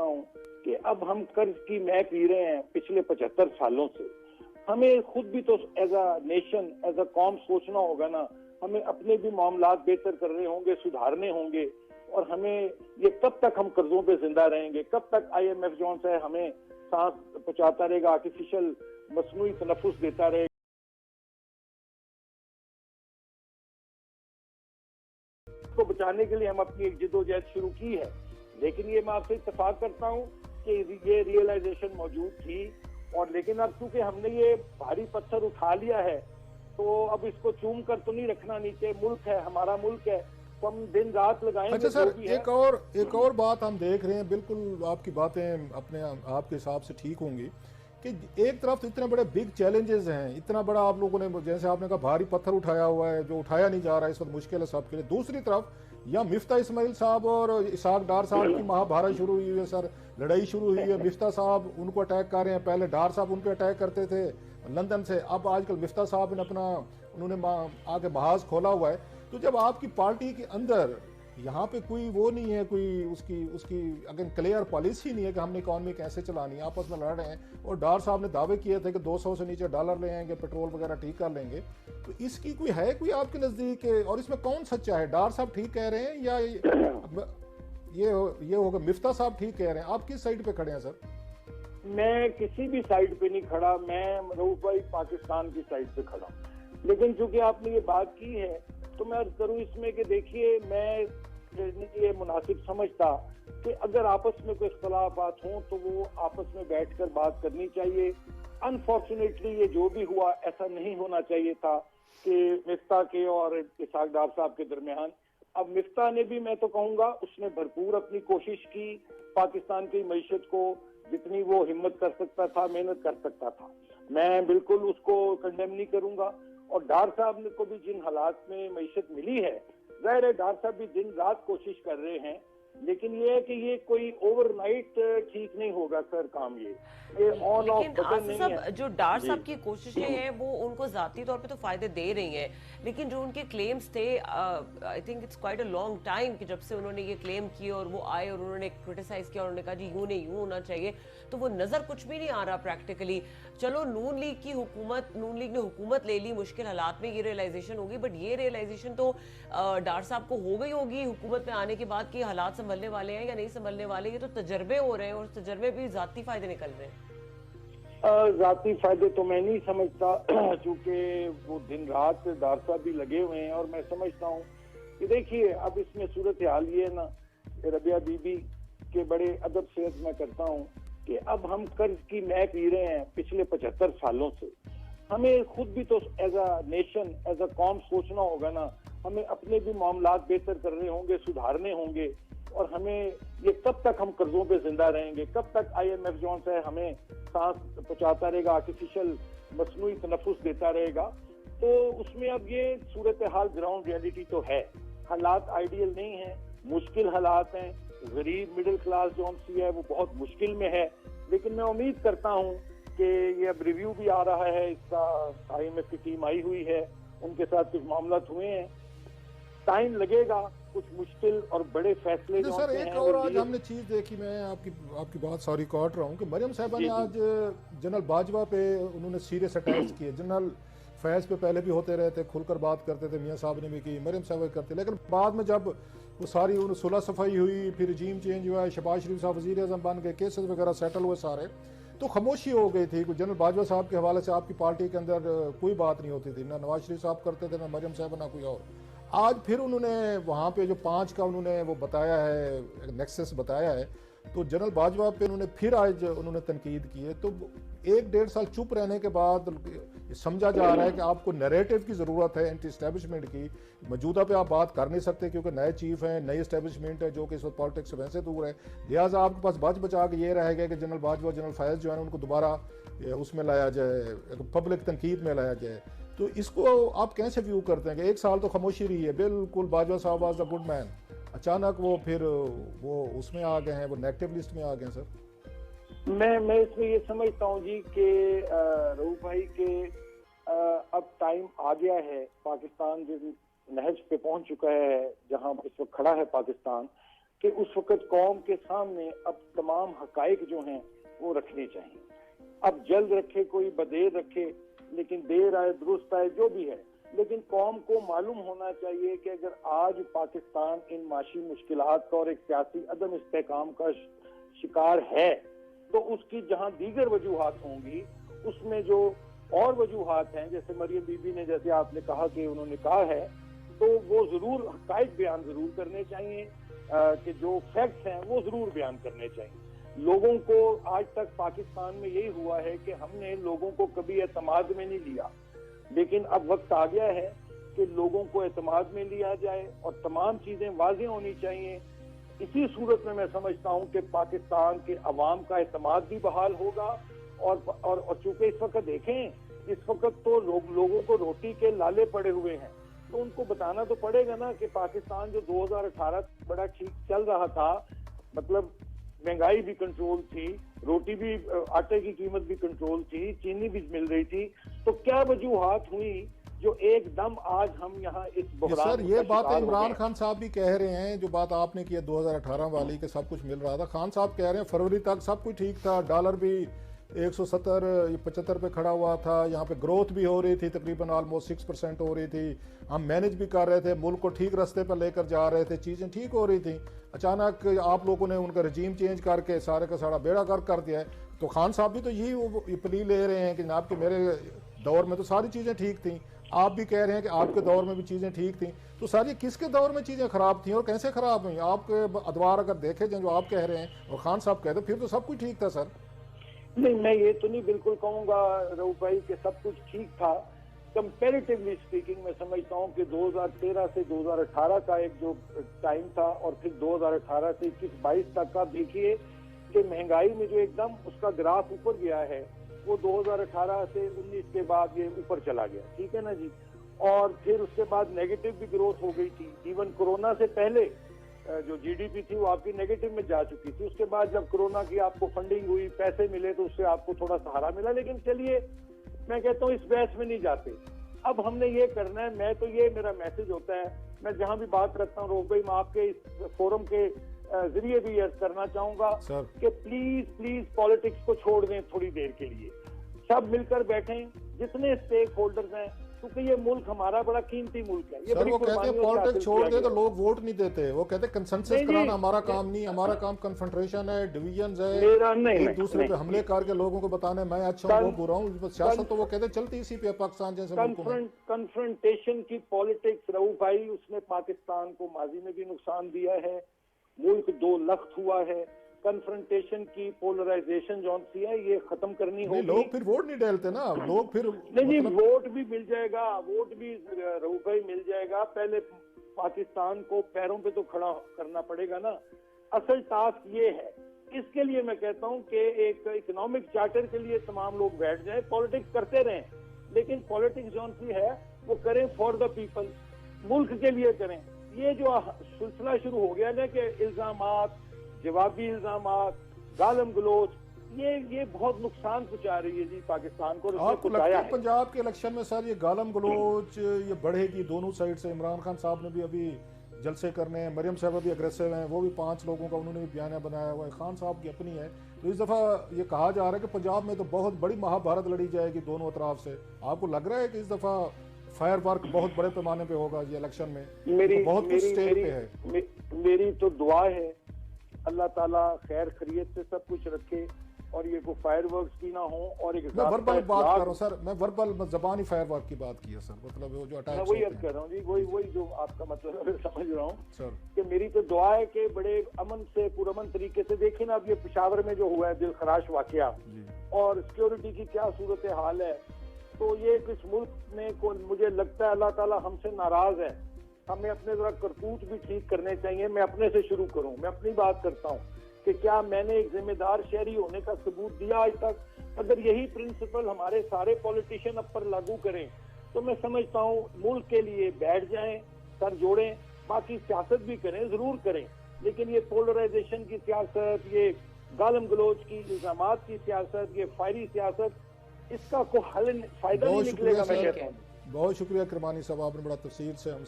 समझता हूँ कि अब हम कर्ज की मैं पी रहे हैं पिछले 75 सालों से। हमें खुद भी तो as a nation, as a कौम सोचना होगा ना। हमें अपने भी मामलात बेहतर करने होंगे, सुधारने होंगे। और हमें ये कब तक हम कर्जों पे जिंदा रहेंगे, कब तक IMF जो है हमें सांस पहुंचाता रहेगा, आर्टिफिशियल मसनूई तनफुस देता रहेगा। को बचाने के लिए हम अपनी एक जिद्दोजहद शुरू की है, लेकिन ये मैं आपसे इत्तेफाक करता हूँ कि ये रियलाइजेशन मौजूद थी। और लेकिन अब चूंकि हमने ये भारी पत्थर उठा लिया है, तो अब इसको चूम कर तो नहीं रखना नीचे। मुल्क है, हमारा मुल्क है, तो हम दिन रात लगाएंगे। अच्छा सर, जो भी है। एक और बात हम देख रहे हैं, बिल्कुल आपकी बातें अपने आपके हिसाब से ठीक होंगी कि एक तरफ तो इतने बड़े बिग चैलेंजेस हैं, इतना बड़ा आप लोगों ने, जैसे आपने कहा, भारी पत्थर उठाया हुआ है जो उठाया नहीं जा रहा है, इस वक्त मुश्किल है सबके लिए। दूसरी तरफ या मिफ्ता इस्माइल साहब और इसाक डार साहब की महाभारत शुरू हुई है सर, लड़ाई शुरू हुई है। मिफ्ता साहब उनको अटैक कर रहे हैं, पहले डार साहब उन पर अटैक करते थे लंदन से, अब आजकल मिफ्ता साहब ने अपना उन्होंने आगे महाज खोला हुआ है। तो जब आपकी पार्टी के अंदर यहाँ पे कोई वो नहीं है, कोई उसकी उसकी अगर क्लियर पॉलिसी नहीं है कि हमने इकॉनमी कैसे चलानी है, आपस में लड़ रहे हैं। और डार साहब ने दावे किए थे कि 200 से नीचे डॉलर ले आएंगे, पेट्रोल वगैरह ठीक कर लेंगे। तो इसकी कोई है कोई आपके नज़दीक, और इसमें कौन सच्चा है? डार साहब ठीक कह रहे हैं या ये होगा मिफ्ता साहब ठीक कह रहे हैं? आप किस साइड पे खड़े हैं सर? मैं किसी भी साइड पे नहीं खड़ा, मैं रऊफ भाई पाकिस्तान की साइड पे खड़ा। लेकिन चूंकि आपने ये बात की है तो मैं अर्ज करूं इसमें कि देखिए, मैं ये मुनासिब समझता कि अगर आपस में कोई इख्तलाफात हों तो वो आपस में बैठकर बात करनी चाहिए। अनफॉर्चुनेटली ये जो भी हुआ, ऐसा नहीं होना चाहिए था कि मिफ्ता के और इसाक डार साहब के दरमियान। अब मिफ्ता ने भी, मैं तो कहूंगा, उसने भरपूर अपनी कोशिश की, पाकिस्तान की मईशत को जितनी वो हिम्मत कर सकता था, मेहनत कर सकता था। मैं बिल्कुल उसको कंडेम नहीं करूंगा। और डार साहब को भी जिन हालात में मईशत मिली है, जाहिर है डार साहब भी दिन रात कोशिश कर रहे हैं। लेकिन ये है कि ये कोई ओवरनाइट ठीक नहीं होगा सर काम। ये ऑन ऑफ बटन नहीं है। जो डार साहब की कोशिशें हैं वो उनको जाती तौर पे तो फायदे दे रही हैं, लेकिन जो उनके क्लेम्स थे, I think it's quite a long time कि जब से उन्होंने ये क्लेम किए और वो आए और उन्होंने क्रिटिसाइज किया, उन्होंने कहा जी यूं नहीं यूं होना चाहिए, तो वो नजर कुछ भी नहीं आ रहा प्रैक्टिकली। चलो नून लीग ने हुकूमत ले ली, मुश्किल हालात में ये रियलाइजेशन होगी, बट ये रियलाइजेशन तो डार साहब को हो गई होगी हुकूमत में आने के बाद कि हालात संभलने वाले हैं या नहीं संभलने वाले। ये तो तजर्बे हो रहे हैं और तजर्बे भी जाती फायदे निकल रहे हैं। जाती फायदे तो मैं नहीं समझता, चूंकि वो दिन रात डार साहब भी लगे हुए हैं। और मैं समझता हूँ कि देखिए, अब इसमें सूरत हाल ये है ना, रबिया बीबी के बड़े अदब से मैं करता हूँ कि अब हम कर्ज की मैं पी रहे हैं पिछले 75 सालों से। हमें खुद भी तो as a nation, as a कौम सोचना होगा ना। हमें अपने भी मामलात बेहतर करने होंगे, सुधारने होंगे। और हमें ये कब तक हम कर्जों पे जिंदा रहेंगे, कब तक IMF जो है हमें सांस पहुंचाता रहेगा, आर्टिफिशियल मसनूई तनफुस देता रहेगा। तो उसमें अब ये सूरत हाल, ग्राउंड रियलिटी तो है, हालात आइडियल नहीं है, मुश्किल हालात हैं। गरीब मिडिल क्लास जो हमसी है वो बहुत मुश्किल में है। लेकिन मैं उम्मीद करता हूँ कि ये अब रिव्यू भी आ रहा है इसका, IMF की टीम आई हुई है, उनके साथ कुछ मामला हुए हैं, टाइम लगेगा, कुछ मुश्किल और बड़े फैसले जो सर एक और आज हमने चीज देखी, मैं आपकी बात सॉरी काट रहा हूँ, कि मरियम साहबा ने आज जनरल बाजवा पे उन्होंने सीरियस अटैक्स किए। जनरल फैज पे पहले भी होते रहे थे, खुलकर बात करते थे, मियाँ साहब ने भी की, मरियम साहब करते, लेकिन बाद में जब वो सारी सुलह सफाई हुई, फिर रजीम चेंज हुआ, शहबाज शरीफ साहब वज़ीर आज़म बन गए, केसेस वगैरह सेटल हुए सारे, तो खामोशी हो गई थी। जनरल बाजवा साहब के हवाले से आपकी पार्टी के अंदर कोई बात नहीं होती थी, ना नवाज शरीफ साहब करते थे, ना मरियम साहब, ना कोई और। आज फिर उन्होंने वहाँ पे जो 5 का उन्होंने वो बताया है, नेक्सस बताया है, तो जनरल बाजवा पे उन्होंने फिर आज उन्होंने तनकीद की है। तो 1-1.5 साल चुप रहने के बाद समझा जा रहा है कि आपको नैरेटिव की ज़रूरत है एंटी एस्टेब्लिशमेंट की। मौजूदा पे आप बात कर नहीं सकते क्योंकि नए चीफ हैं, नई एस्टेब्लिशमेंट है जो कि इस वक्त पॉलिटिक्स से वैसे दूर है, लिहाजा आपके पास बच बचा के ये रहेगा कि जनरल बाजवा, जनरल फैज़ जो है उनको दोबारा उसमें लाया जाए, पब्लिक तनकीद में लाया जाए। तो इसको आप कैसे व्यू करते हैं कि 1 साल तो खामोशी रही है, बिल्कुल बाजवा साहब वाज अ गुड मैन, अचानक वो फिर वो उसमें आ गए हैं, वो नेगेटिव लिस्ट में आ गए हैं सर? मैं इसमें ये समझता हूँ जी कि रऊफ भाई के अब टाइम आ गया है, पाकिस्तान जिस नहज पे पहुंच चुका है जहां इस वक्त खड़ा है पाकिस्तान, कि उस वक्त कौम के सामने अब तमाम हकाइक जो हैं वो रखने चाहिए। अब जल्द रखे कोई बदेर रखे, लेकिन देर आए दुरुस्त आए जो भी है, लेकिन कौम को मालूम होना चाहिए कि अगर आज पाकिस्तान इन माशी मुश्किलात का और एक सियासी अदम इस्तेकाम का शिकार है, तो उसकी जहां दीगर वजूहात होंगी उसमें जो और वजूहात हैं, जैसे मरियम बीबी ने, जैसे आपने कहा कि उन्होंने कहा है, तो वो जरूर हकाइक बयान जरूर करने चाहिए, कि जो फैक्ट्स हैं वो जरूर बयान करने चाहिए। लोगों को आज तक पाकिस्तान में यही हुआ है कि हमने लोगों को कभी एतमाद में नहीं लिया, लेकिन अब वक्त आ गया है कि लोगों को एतमाद में लिया जाए और तमाम चीजें वाज़ेह होनी चाहिए। इसी सूरत में मैं समझता हूं कि पाकिस्तान के अवाम का एतमाद भी बहाल होगा। और चूंकि इस वक्त देखें, इस वक्त तो लोगों को रोटी के लाले पड़े हुए हैं, तो उनको बताना तो पड़ेगा ना कि पाकिस्तान जो 2018 बड़ा ठीक चल रहा था, मतलब महंगाई भी कंट्रोल थी, रोटी भी, आटे की कीमत भी कंट्रोल थी, चीनी भी मिल रही थी, तो क्या वजूहात हुई जो एकदम आज हम यहाँ इस बहरान। सर ये बात इमरान खान साहब भी कह रहे हैं, जो बात आपने की 2018 वाली के सब कुछ मिल रहा था, खान साहब कह रहे हैं फरवरी तक सब कुछ ठीक था, डॉलर भी 170-75 पे खड़ा हुआ था, यहाँ पे ग्रोथ भी हो रही थी, तकरीबन ऑलमोस्ट 6% हो रही थी, हम मैनेज भी कर रहे थे, मुल्क को ठीक रास्ते पर लेकर जा रहे थे, चीज़ें ठीक हो रही थी। अचानक आप लोगों ने उनका रजीम चेंज करके सारे का सारा बेड़ा गर्क कर दिया है। तो खान साहब भी तो यही प्ली ले रहे हैं कि जनाब कि मेरे दौर में तो सारी चीज़ें ठीक थी, आप भी कह रहे हैं कि आपके दौर में भी चीज़ें ठीक थी, तो सारी किसके दौर में चीज़ें खराब थी और कैसे खराब हुई? आपके अदवार अगर देखे जाए जो आप कह रहे हैं और खान साहब कहते फिर तो सब कुछ ठीक था सर। नहीं, मैं ये तो नहीं बिल्कुल कहूंगा रऊफ भाई कि सब कुछ ठीक था। कंपैरेटिवली स्पीकिंग मैं समझता हूँ कि 2013 से 2018 का एक जो टाइम था और फिर 2018 से 21-22 तक का देखिए कि महंगाई में जो एकदम उसका ग्राफ ऊपर गया है, वो 2018 से 19 के बाद ये ऊपर चला गया, ठीक है ना जी। और फिर उसके बाद नेगेटिव भी ग्रोथ हो गई थी, इवन कोरोना से पहले जो जीडीपी थी वो आपकी नेगेटिव में जा चुकी थी। उसके बाद जब कोरोना की आपको फंडिंग हुई, पैसे मिले, तो उससे आपको थोड़ा सहारा मिला। लेकिन चलिए, मैं कहता हूँ इस बहस में नहीं जाते, अब हमने ये करना है। मैं तो ये मेरा मैसेज होता है, मैं जहां भी बात करता हूँ रोक भाई, मैं आपके इस फोरम के जरिए भी यह करना चाहूंगा कि प्लीज प्लीज पॉलिटिक्स को छोड़ दें थोड़ी देर के लिए, सब मिलकर बैठें, जितने स्टेक होल्डर्स हैं, क्योंकि ये मुल्क हमारा बड़ा कीमती मुल्क है। ये सर वो कहते हैं पॉलिटिक्स छोड़ दे तो लोग वोट नहीं देते, वो कहते हैं कंसेंसस कराना हमारा काम नहीं, हमारा काम कन्फ्रंटेशन है, डिवीजन है, एक दूसरे पे हमले करके लोगों को बताने मैं अच्छा हूँ वो बुरा हूँ। सियासत तो वो कहते हैं चलती इसी पे पाकिस्तान जैसे कन्फ्रंटेशन की पॉलिटिक्स रऊफ भाई, उसने पाकिस्तान को माजी में भी नुकसान दिया है, मुल्क 2 लख्त हुआ है। कन्फ्रंटेशन की पोलराइजेशन जो सी है ये खत्म करनी होगी। लोग फिर वोट नहीं डालते ना, लोग फिर नहीं जी, वोट भी मिल जाएगा, वोट भी रऊफ भाई मिल जाएगा। पहले पाकिस्तान को पैरों पे तो खड़ा करना पड़ेगा ना, असल टास्क ये है। इसके लिए मैं कहता हूँ कि एक इकोनॉमिक चार्टर के लिए तमाम लोग बैठ जाए, पॉलिटिक्स करते रहें, लेकिन पॉलिटिक्स जो सी है वो करें फॉर द पीपल, मुल्क के लिए करें। ये जो सिलसिला शुरू हो गया ना कि इल्जामात, जवाबी इल्जामात, गालम गलोच, ये बहुत नुकसान पहुंचा रही है जी पाकिस्तान को। आपको लगता है पंजाब के इलेक्शन में सर ये गालम गलोच ये बढ़ेगी दोनों साइड से? इमरान खान साहब ने भी अभी जलसे करने हैं, मरियम साहब भी अग्रेसिव हैं, वो भी 5 लोगों का उन्होंने भी बयान बनाया हुआ है, खान साहब की अपनी है। तो इस दफ़ा ये कहा जा रहा है कि पंजाब में तो बहुत बड़ी महाभारत लड़ी जाएगी दोनों अतराफ से। आपको लग रहा है कि इस दफ़ा फायर वर्क बहुत बड़े पैमाने पे होगा ये इलेक्शन में? बहुत कुछ स्टेज पे है। मेरी तो दुआ है अल्लाह ताला खैर खैरियत से सब कुछ रखे और ये को फायर वर्क्स की ना हो। और एक मैं वर्बल बात कर रहा हूँ सर, मैं वर्बल जबानी फायर वर्क की बात की है सर, मतलब वो जो अटैक मैं वही अर्ज कर रहा हूँ जी, वही जो आपका मतलब समझ रहा हूँ सर कि मेरी तो दुआ है कि बड़े अमन से पुरअमन तरीके से देखिए ना। अब ये पेशावर में जो हुआ है दिल खराश वाकया और सिक्योरिटी की क्या सूरत हाल है, तो ये इस मुल्क में को मुझे लगता है अल्लाह ताला हमसे नाराज है। हमें अपने जरा करतूत भी ठीक करने चाहिए। मैं अपने से शुरू करूं, मैं अपनी बात करता हूं कि क्या मैंने एक जिम्मेदार शहरी होने का सबूत दिया आज तक? अगर यही प्रिंसिपल हमारे सारे पॉलिटिशियन अब पर लागू करें तो मैं समझता हूं मुल्क के लिए बैठ जाएं, सर जोड़ें, बाकी सियासत भी करें, जरूर करें, लेकिन ये पोलराइजेशन की सियासत, ये गालम गलोच की इल्जामात की सियासत, ये फायरी सियासत, इसका कोई हल फायदा नहीं निकलेगा। मैं कहता हूँ। बहुत शुक्रिया किरमानी साहब, आपने बड़ा तफसील से